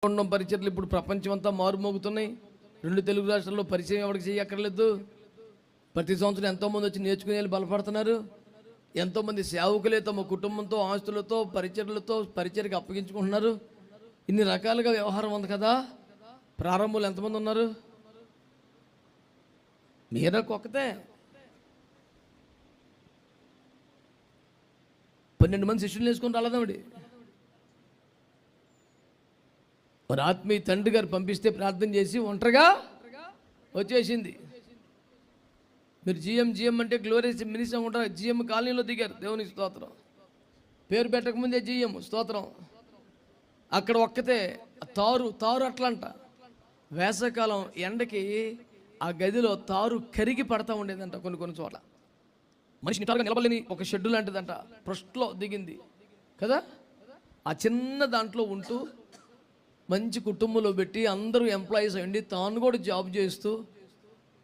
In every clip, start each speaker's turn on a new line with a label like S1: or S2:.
S1: ఉండడం పరిచర్లు ఇప్పుడు ప్రపంచం అంతా మారుమోగుతున్నాయి. 2 తెలుగు రాష్ట్రాల్లో పరిచయం ఎవరికి చేయక్కర్లేదు. ప్రతి సంవత్సరం ఎంతోమంది వచ్చి నేర్చుకుని వెళ్ళి బలపడుతున్నారు. ఎంతోమంది సేవకులే తమ కుటుంబంతో ఆస్తులతో పరిచర్లతో పరిచర్కి అప్పగించుకుంటున్నారు. ఇన్ని రకాలుగా వ్యవహారం ఉంది కదా. ప్రారంభంలో ఎంతమంది ఉన్నారు? మీరొక్కతే 12 మంది శిష్యులు వేసుకొని రాలేదామిడి. మరి ఆత్మీయ తండ్రి గారు పంపిస్తే ప్రార్థన చేసి ఒంటరిగా వచ్చేసింది. మీరు జిఎం అంటే గ్లోరియస్ మినిస్టర్ ఉంటారు. జిఎం కాలనీలో దిగారు. దేవునికి స్తోత్రం. పేరు పెట్టకముందే జిఎం స్తోత్రం. అక్కడ ఒక్కతే తారు అట్లంట. వేసవకాలం ఎండకి ఆ గదిలో తారు కరిగి పడతా ఉండేదంట. కొన్ని చోట్ల మనిషి నిటారుగా నిలబడలేని ఒక షెడ్డు లాంటిదంట. ఫస్ట్లో దిగింది కదా. ఆ చిన్న దాంట్లో ఉంటూ మంచి కుటుంబంలో పెట్టి అందరూ ఎంప్లాయీస్ అయ్యండి, తాను కూడా జాబ్ చేస్తూ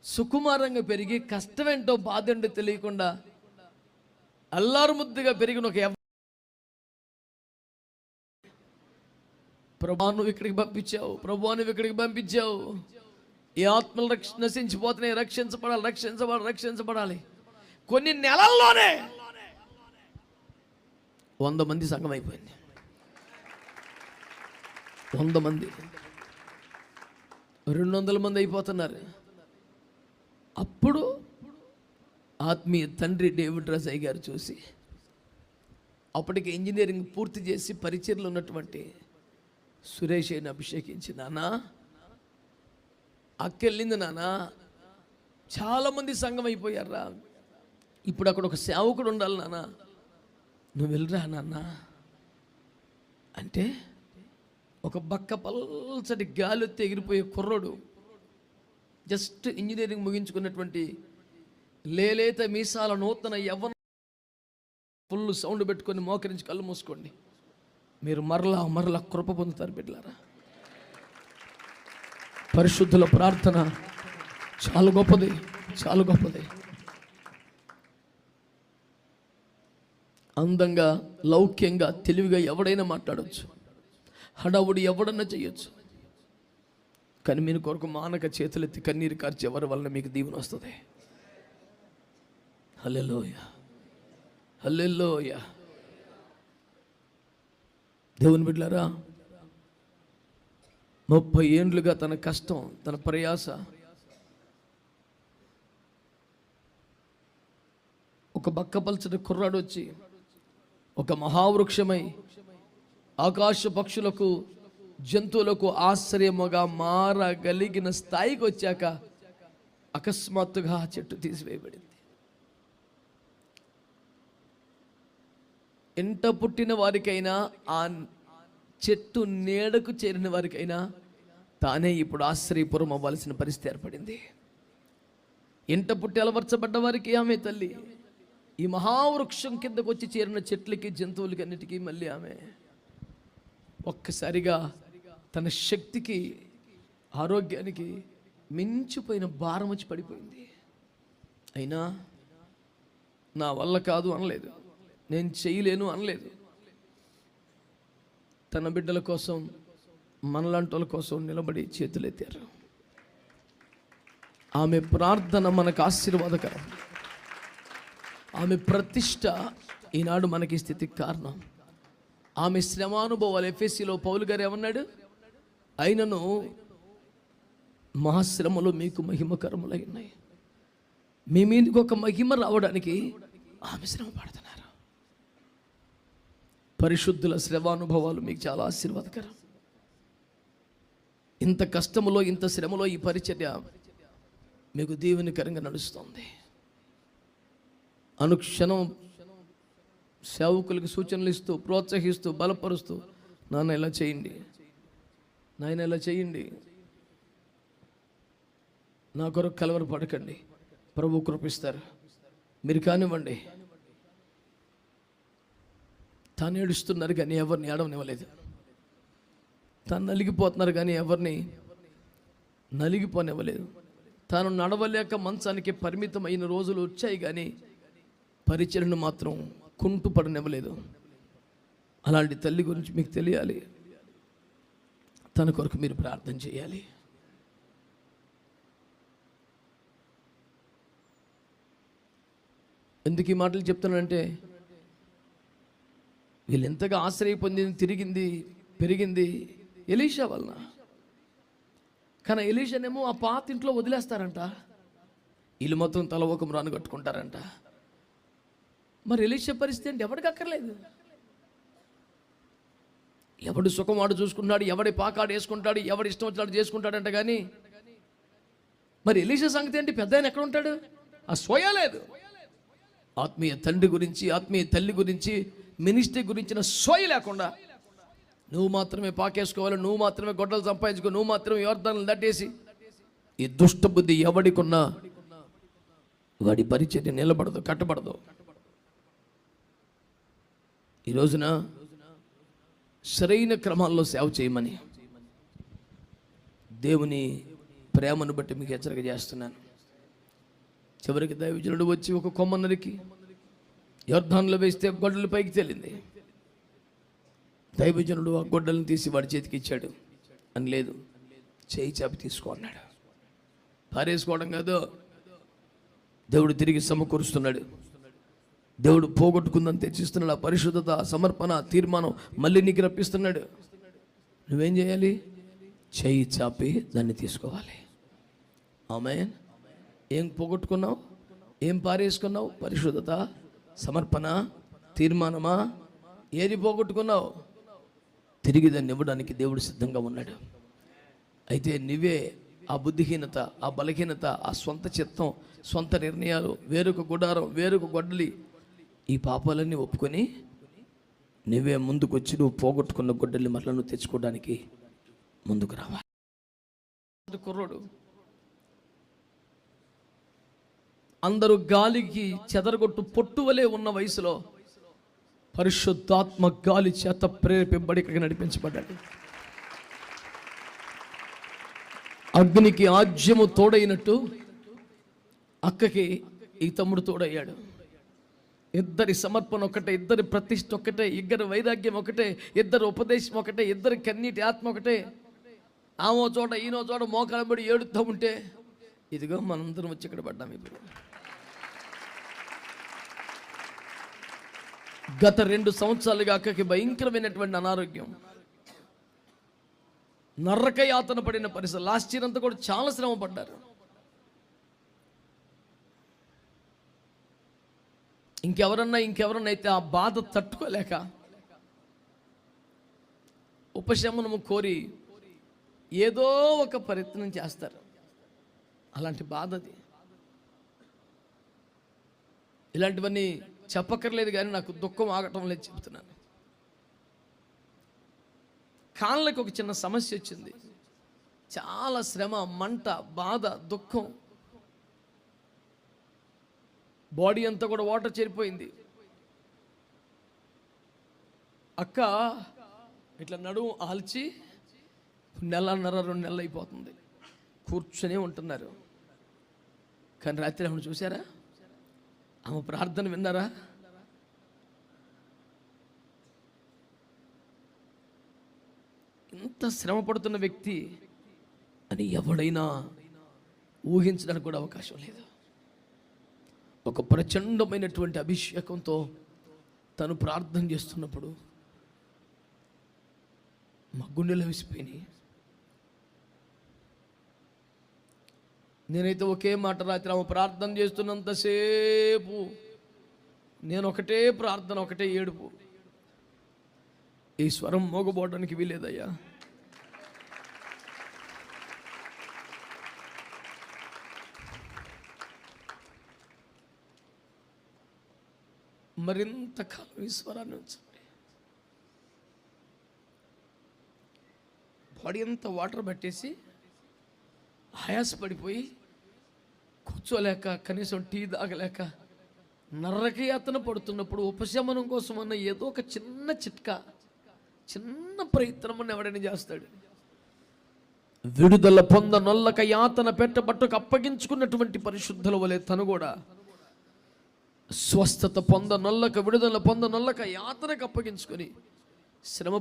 S1: సుకుమారంగా పెరిగి కష్టమేంటో బాధ ఏంటో తెలియకుండా అల్లారు ముద్దుగా పెరిగిన ఒక ప్రభువా నువ్వు ఇక్కడికి పంపించావు. ఈ ఆత్మలు నశించిపోతున్నాయి. రక్షించబడాలి. కొన్ని నెలల్లోనే 100 మంది సంఘం అయిపోయింది. 100 మంది 200 మంది అయిపోతున్నారు. అప్పుడు ఆత్మీయ తండ్రి డేవిడ్ రజయ్ గారు చూసి అప్పటికి ఇంజనీరింగ్ పూర్తి చేసి పరిచయలో ఉన్నటువంటి సురేష్ అయిన అభిషేకించి, నానా అక్కెళ్ళింది నానా, చాలామంది సంఘం అయిపోయారా, ఇప్పుడు అక్కడ ఒక సేవకుడు ఉండాలి నాన్న, నువ్వు వెళ్ళరా నాన్న అంటే ఒక బక్క పల్చటి గాలి ఎగిరిపోయే కుర్రోడు, జస్ట్ ఇంజనీరింగ్ ముగించుకున్నటువంటి లేలేత మీసాల నూతన యవ్వన ఫుల్ సౌండ్ పెట్టుకొని మోకరించి కళ్ళు మూసుకోండి. మీరు మరలా కృప పొందుతారు బిడ్డలారా. పరిశుద్ధుల ప్రార్థన చాలా గొప్పది. అందంగా, లౌక్యంగా, తెలివిగా ఎవడైనా మాట్లాడవచ్చు. హడావుడి ఎవడన్నా చేయొచ్చు. కానీ మీరు కొరకు మానక చేతులెత్తి కన్నీరు కార్చే ఎవరి వలన మీకు దీవెన వస్తుంది. హల్లెలూయా. దేవుని బిడ్డలారా, 30 ఏండ్లుగా తన కష్టం, తన ప్రయాస, ఒక బక్కపల్చని కుర్రాడు వచ్చి ఒక మహావృక్షమై ఆకాశ పక్షులకు జంతువులకు ఆశ్చర్యముగా మారగలిగిన స్థాయికి వచ్చాక అకస్మాత్తుగా ఆ చెట్టు తీసివేయబడింది. ఎంట పుట్టిన వారికైనా, ఆ చెట్టు నీడకు చేరిన వారికైనా తానే ఇప్పుడు ఆశ్చర్యపురం అవ్వాల్సిన పరిస్థితి ఏర్పడింది. ఎంట పుట్టి అలవర్చబడ్డ వారికి ఆమె తల్లి, ఈ మహావృక్షం కిందకు వచ్చి చేరిన చెట్లకి జంతువులకి అన్నిటికీ మళ్ళీ ఆమె ఒక్కసారిగా తన శక్తికి ఆరోగ్యానికి మించిపోయిన భారం వచ్చి పడిపోయింది. అయినా నా వల్ల కాదు అనలేదు, నేను చేయలేను అనలేదు. తన బిడ్డల కోసం, మనలాంటి వాళ్ళ కోసం నిలబడి చేతులెత్తారు. ఆమె ప్రార్థన మనకు ఆశీర్వాదకరం. ఆమె ప్రతిష్ట ఈనాడు మనకి స్థితికి కారణం. ఆమె శ్రమానుభవాలు, ఎఫెసీలో పౌలు గారు ఏమన్నాడు? అయినను మహాశ్రమలు మీకు మహిమకరములై ఉన్నాయి. మీ మీదకి ఒక మహిమ రావడానికి ఆమె శ్రమ పడుతున్నారు. పరిశుద్ధుల శ్రమానుభవాలు మీకు చాలా ఆశీర్వాదకరం. ఇంత కష్టములో, ఇంత శ్రమలో ఈ పరిచర్య మీకు దీవెనకరంగా నడుస్తుంది. అనుక్షణం సేవకులకు సూచనలు ఇస్తూ, ప్రోత్సహిస్తూ, బలపరుస్తూ, నాన్న ఇలా చేయండి, నాయన ఇలా చేయండి, నా కొరకు కలవర పడకండి, ప్రభు కృపిస్తారు, మీరు కానివ్వండి. తాను ఏడుస్తున్నారు కానీ ఎవరిని ఏడవనివ్వలేదు. తాను నలిగిపోతున్నారు కానీ ఎవరిని నలిగిపోనివ్వలేదు. తాను నడవలేక మంచానికి పరిమితమైన రోజులు వచ్చాయి కానీ పరిచర్ను మాత్రం కుంటుపడనివ్వలేదు. అలాంటి తల్లి గురించి మీకు తెలియాలి. తన కొరకు మీరు ప్రార్థన చేయాలి. ఎందుకు ఈ మాటలు చెప్తున్నానంటే, వీళ్ళు ఎంతగా ఆశ్రయ పొందింది, తిరిగింది, పెరిగింది ఎలీషా వలన. కానీ ఎలీషానేమో ఆ పాత ఇంట్లో వదిలేస్తారంట, వీళ్ళు మొత్తం తల ఒక రాను కట్టుకుంటారంట. మరి ఎలీషా పరిస్థితి అంటే ఎవరికి అక్కర్లేదు. ఎవడు సుఖం వాడు చూసుకుంటాడు, ఎవడి పాకాడు వేసుకుంటాడు, ఎవడి ఇష్టం వచ్చినాడు చేసుకుంటాడంట. కానీ మరి ఎలీషా సంగతి ఏంటి? పెద్ద ఆయన ఎక్కడ ఉంటాడు? ఆ సోయ లేదు. ఆత్మీయ తండ్రి గురించి, ఆత్మీయ తల్లి గురించి, మినిస్ట్రీ గురించిన సోయ లేకుండా నువ్వు మాత్రమే పాకేసుకోవాలి, నువ్వు మాత్రమే గొడ్డలు సంపాదించుకో, నువ్వు మాత్రమే యోర్దానులు దాటేసి, ఈ దుష్ట బుద్ధి ఎవడికున్నా వాడి పరిచర్య నిలబడదు, కట్టబడదు. ఈ రోజున సరైన క్రమాల్లో సేవ చేయమని దేవుని ప్రేమను బట్టి మీకు హెచ్చరిక చేస్తున్నాను. చివరికి దైవజనుడు వచ్చి ఒక కొమ్మ నరికి యోర్దానులో వేస్తే గొడ్డలు పైకి తేలింది. దైవజనుడు ఆ గొడ్డలను తీసి వాడి చేతికి ఇచ్చాడు. అని లేదు, చేయి చాపి తీసుకో అన్నాడు. పారేసుకోవడం కాదు, దేవుడు తిరిగి సమకూరుస్తున్నాడు. దేవుడు పోగొట్టుకుందని తెచ్చిస్తున్నాడు. ఆ పరిశుద్ధత, సమర్పణ, తీర్మానం మళ్ళీ నీకు రప్పిస్తున్నాడు. నువ్వేం చేయాలి? చేయి చాపి దాన్ని తీసుకోవాలి. ఆమేన్. ఏం పోగొట్టుకున్నావు? ఏం పారేసుకున్నావు? పరిశుద్ధత, సమర్పణ, తీర్మానమా? ఏది పోగొట్టుకున్నావు? తిరిగి దాన్ని ఇవ్వడానికి దేవుడు సిద్ధంగా ఉన్నాడు. అయితే నువ్వే ఆ బుద్ధిహీనత, ఆ బలహీనత, ఆ స్వంత చిత్తం, స్వంత నిర్ణయాలు, వేరొక గుడారం, వేరొక గొడ్డలి, ఈ పాపాలన్నీ ఒప్పుకొని నువ్వే ముందుకొచ్చి నువ్వు పోగొట్టుకున్న గొడ్డలి మరలా నువ్వు తెచ్చుకోవడానికి ముందుకు రావాలి. కుర్రోడు అందరూ గాలికి చెదరగొట్టు పొట్టు వలె ఉన్న వయసులో పరిశుద్ధాత్మ గాలి చేత ప్రేరేపింపబడి ఇక్కడికి నడిపించబడ్డాడు. అగ్నికి ఆజ్యము తోడైనట్టు అక్కకి ఈ తమ్ముడు తోడయ్యాడు. ఇద్దరి సమర్పణ ఒకటే, ఇద్దరి ప్రతిష్ఠ ఒకటే, ఇద్దరి వైరాగ్యం ఒకటే, ఇద్దరి ఉపదేశం ఒకటే, ఇద్దరి కన్నీటి ఆత్మ ఒకటే. ఆమో చోట ఈనో చోట మోకాలబడి ఏడుతూ ఉంటే, ఇదిగో మనందరం వచ్చి ఇక్కడ పడ్డాం. ఇప్పుడు గత 2 సంవత్సరాలుగా అక్కకి భయంకరమైనటువంటి అనారోగ్యం, నరక యాతన పడిన పరిస్థితి. లాస్ట్ ఇయర్ అంతా కూడా చాలా శ్రమ పడ్డారు. ఇంకెవరన్నా అయితే ఆ బాధ తట్టుకోలేక ఉపశమనము కోరి ఏదో ఒక ప్రయత్నం చేస్తారు. అలాంటి బాధ అది. ఇలాంటివన్నీ చెప్పక్కర్లేదు, కానీ నాకు దుఃఖం ఆగటం లేదు చెప్తున్నాను. కాళ్ళకి ఒక చిన్న సమస్య వచ్చింది. చాలా శ్రమ, మంట, బాధ, దుఃఖం. బాడీ అంతా కూడా వాటర్ చేరిపోయింది. అక్క ఇట్లా నడుము ఆల్చి 1.5 2 నెలలు అయిపోతుంది. కూర్చొనే ఉంటున్నారు. కానీ రాత్రి ఆమెను చూసారా? ఆమె ప్రార్థన విన్నారా? ఇంత శ్రమ పడుతున్న వ్యక్తి అని ఎవడైనా ఊహించడానికి కూడా అవకాశం లేదు. ఒక ప్రచండమైనటువంటి అభిషేకంతో తను ప్రార్థన చేస్తున్నప్పుడు మా గుండెలు విసిపోయినాయి. నేనైతే ఒకే మాట రాత్రి ఆమె ప్రార్థన చేస్తున్నంతసేపు నేను ఒకటే ప్రార్థన, ఒకటే ఏడుపు. ఈ స్వరం మోగబోవడానికి వీలేదయ్యా. మరింత కాలం ఈ స్వరాన్ని ఉంచండి. బాడీ అంతా వాటర్ పట్టేసి ఆయాసపడిపోయి కూర్చోలేక, కనీసం టీ తాగలేక నరకయాతన పడుతున్నప్పుడు ఉపశమనం కోసం అన్న ఏదో ఒక చిన్న చిట్కా, చిన్న ప్రయత్నం ఎవడైనా చేస్తాడు. విడుదల పొందనొల్లక యాతన పెట్టబట్టుకు అప్పగించుకున్నటువంటి పరిశుద్ధుల వలె తను కూడా స్వస్థత పొందనొల్లక, విడుదల పొందనొల్లక యాతనకు అప్పగించుకొని శ్రమ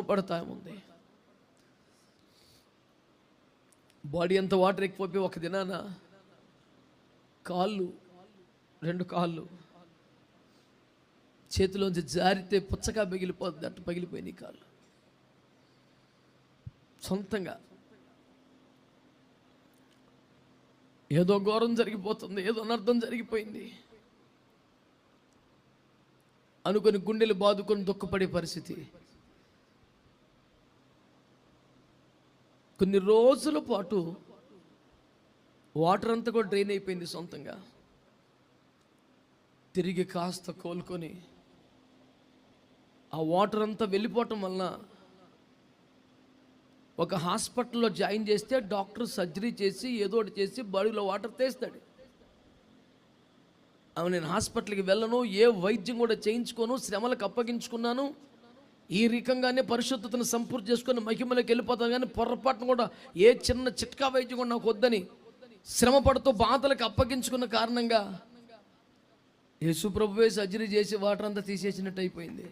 S1: పడతా ఉంది. బాడీ అంతా వాటర్ ఎక్కువైపోయి ఒక దినాన కాళ్ళు, 2 కాళ్ళు చేతిలోంచి జారితే పుచ్చగా పగిలిపోద్ది, అట్టు పగిలిపోయినాయి కాళ్ళు. సొంతంగా ఏదో ఘోరం జరిగిపోతుంది, ఏదో అనర్థం జరిగిపోయింది అనుకొని గుండెలు బాదుకొని దుఃఖపడే పరిస్థితి. కొన్ని రోజుల పాటు వాటర్ అంతా కూడా డ్రైన్ అయిపోయింది సొంతంగా. తిరిగి కాస్త కోలుకొని ఆ వాటర్ అంతా వెళ్ళిపోవటం వలన ఒక హాస్పిటల్లో జాయిన్ చేస్తే డాక్టర్ సర్జరీ చేసి ఏదో ఒకటి చేసి బాడీలో వాటర్ తీస్తాడు. నేను హాస్పిటల్కి వెళ్ళను, ఏ వైద్యం కూడా చేయించుకోను, శ్రమలకు అప్పగించుకున్నాను, ఈ రకంగానే పరిశుద్ధతను సంపూర్తి చేసుకొని మహిమలోకి వెళ్ళిపోతాను, కానీ పొరపాటును కూడా ఏ చిన్న చిట్కా వైద్యం కూడా నాకు వద్దని శ్రమ పడుతూ బాధలకు అప్పగించుకున్న కారణంగా యేసు ప్రభువే సర్జరీ చేసి వాటర్ అంతా తీసేసినట్టు అయిపోయింది.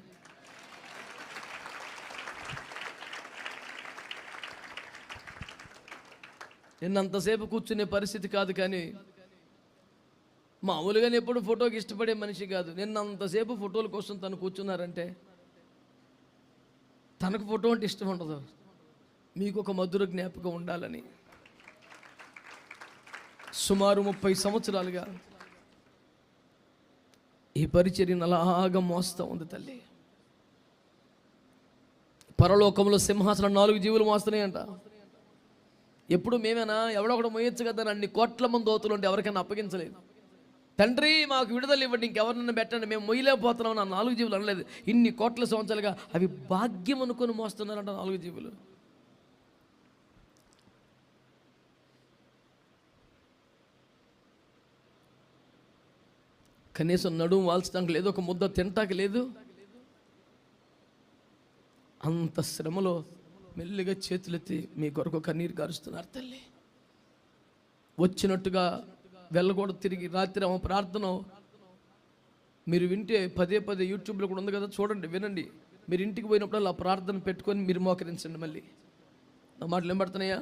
S1: నిన్నంతసేపు కూర్చునే పరిస్థితి కాదు, కానీ మామూలుగానే ఎప్పుడు ఫోటోకి ఇష్టపడే మనిషి కాదు. నిన్నంతసేపు ఫోటోల కోసం తను కూర్చున్నారంటే తనకు ఫోటో అంటే ఇష్టం ఉండదు, మీకు ఒక మధుర జ్ఞాపకం ఉండాలని. సుమారు 30 సంవత్సరాలుగా ఈ పరిచర్యను అలాగా మోస్తూ ఉంది తల్లి. పరలోకంలో సింహాసనం 4 జీవులు మోస్తున్నాయంట. ఎప్పుడు మేమేనా ఎవడో ఒకటి మోయొచ్చు కదా, అన్ని కోట్ల మంది దోతులు ఉంటే ఎవరికైనా అప్పగించలేదు. తండ్రి మాకు విడుదల ఇవ్వండి, ఇంకెవరినైనా పెట్టండి, మేము మొయ్యలేకపోతున్నాం నా 4 జీవులు అనలేదు. ఇన్ని కోట్ల సంవత్సరాలుగా అవి భాగ్యం అనుకొని మోస్తున్నారంట 4 జీవులు. కనీసం నడుము వాల్చడానికి లేదు, ఒక ముద్ద తింటాకి లేదు. అంత శ్రమలో మెల్లిగా చేతులెత్తి మీ కొరకు కన్నీరు గారుస్తున్నారు తల్లి. వచ్చినట్టుగా వెళ్ళకూడదు. తిరిగి రాత్రి ఆమె ప్రార్థన మీరు వింటే పదే యూట్యూబ్లో కూడా ఉంది కదా, చూడండి, వినండి. మీరు ఇంటికి పోయినప్పుడు అలా ప్రార్థన పెట్టుకొని మీరు మోకరించండి. మళ్ళీ నా మాటలు ఏం పడుతున్నాయా?